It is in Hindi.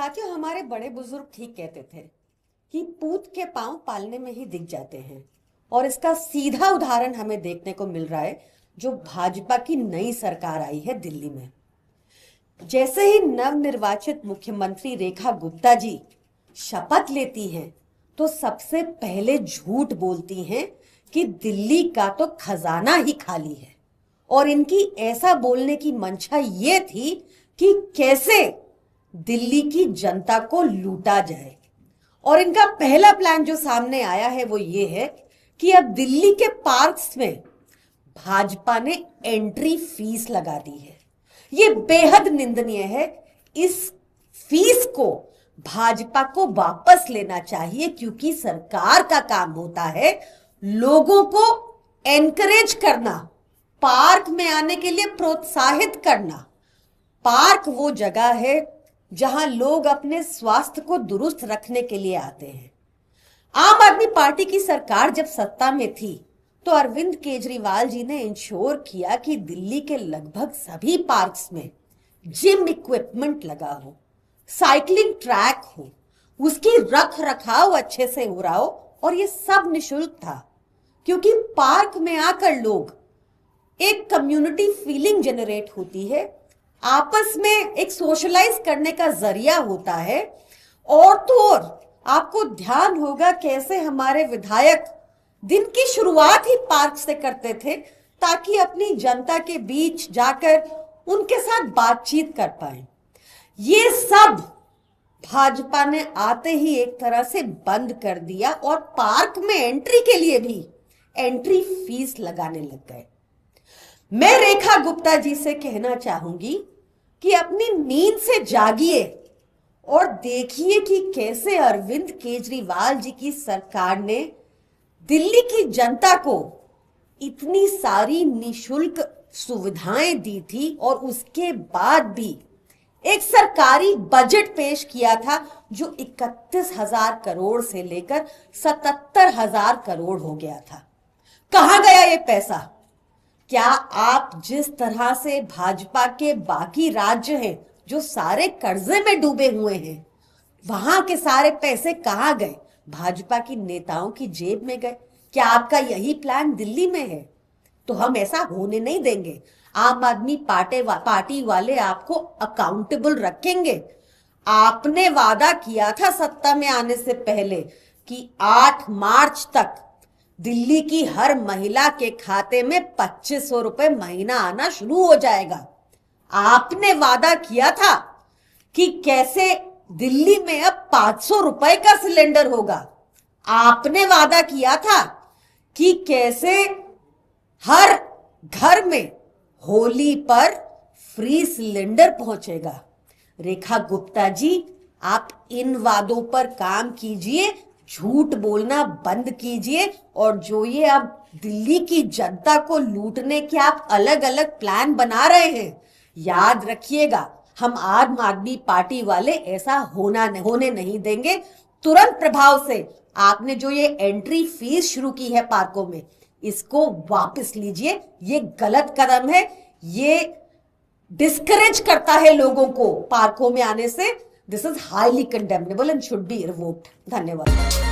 साथियों, हमारे बड़े बुजुर्ग ठीक कहते थे कि पूत के पांव पालने में ही दिख जाते हैं। और इसका सीधा उदाहरण हमें देखने को मिल रहा है जो भाजपा की नई सरकार आई है दिल्ली में। जैसे ही नवनिर्वाचित मुख्यमंत्री रेखा गुप्ता जी शपथ लेती हैं तो सबसे पहले झूठ बोलती हैं कि दिल्ली का तो खजाना ही खाली है। और इनकी ऐसा बोलने की मंशा ये थी कि कैसे दिल्ली की जनता को लूटा जाए। और इनका पहला प्लान जो सामने आया है वो ये है कि अब दिल्ली के पार्क्स में भाजपा ने एंट्री फीस लगा दी है। ये बेहद निंदनीय है। इस फीस को भाजपा को वापस लेना चाहिए, क्योंकि सरकार का काम होता है लोगों को एनकरेज करना, पार्क में आने के लिए प्रोत्साहित करना। पार्क वो जगह है जहां लोग अपने स्वास्थ्य को दुरुस्त रखने के लिए आते हैं। आम आदमी पार्टी की सरकार जब सत्ता में थी तो अरविंद केजरीवाल जी ने इंश्योर किया कि दिल्ली के लगभग सभी पार्क्स में जिम इक्विपमेंट लगा हो, साइकिलिंग ट्रैक हो, उसकी रख रखाव अच्छे से हो रहा हो, और ये सब निशुल्क था। क्योंकि पार्क में आकर लोग एक कम्युनिटी फीलिंग जनरेट होती है, आपस में एक सोशलाइज करने का जरिया होता है। और तो और आपको ध्यान होगा कैसे हमारे विधायक दिन की शुरुआत ही पार्क से करते थे, ताकि अपनी जनता के बीच जाकर उनके साथ बातचीत कर पाए। ये सब भाजपा ने आते ही एक तरह से बंद कर दिया और पार्क में एंट्री के लिए भी एंट्री फीस लगाने लग गए। मैं रेखा गुप्ता जी से कहना चाहूंगी कि अपनी नींद से जागिए और देखिए कि कैसे अरविंद केजरीवाल जी की सरकार ने दिल्ली की जनता को इतनी सारी निशुल्क सुविधाएं दी थी, और उसके बाद भी एक सरकारी बजट पेश किया था जो 31,000 करोड़ से लेकर 77,000 करोड़ हो गया था। कहां गया ये पैसा? क्या आप जिस तरह से भाजपा के बाकी राज्य हैं जो सारे कर्जे में डूबे हुए हैं, वहां के सारे पैसे कहां गए? भाजपा की नेताओं की जेब में गए। क्या आपका यही प्लान दिल्ली में है? तो हम ऐसा होने नहीं देंगे। आम आदमी पार्टी वाले आपको अकाउंटेबल रखेंगे। आपने वादा किया था सत्ता में आने से पहले कि 8 मार्च तक दिल्ली की हर महिला के खाते में 2500 रुपए महीना आना शुरू हो जाएगा। आपने वादा किया था कि कैसे दिल्ली में अब 500 रुपए का सिलेंडर होगा। आपने वादा किया था कि कैसे हर घर में होली पर फ्री सिलेंडर पहुंचेगा। रेखा गुप्ता जी, आप इन वादों पर काम कीजिए, झूठ बोलना बंद कीजिए। और जो ये अब दिल्ली की जनता को लूटने के आप अलग अलग प्लान बना रहे हैं, याद रखिएगा, हम आम आदमी पार्टी वाले ऐसा होने नहीं देंगे। तुरंत प्रभाव से आपने जो ये एंट्री फीस शुरू की है पार्कों में, इसको वापस लीजिए। ये गलत कदम है। ये डिस्करेज करता है लोगों को पार्कों में आने से। This is highly condemnable and should be revoked. धन्यवाद।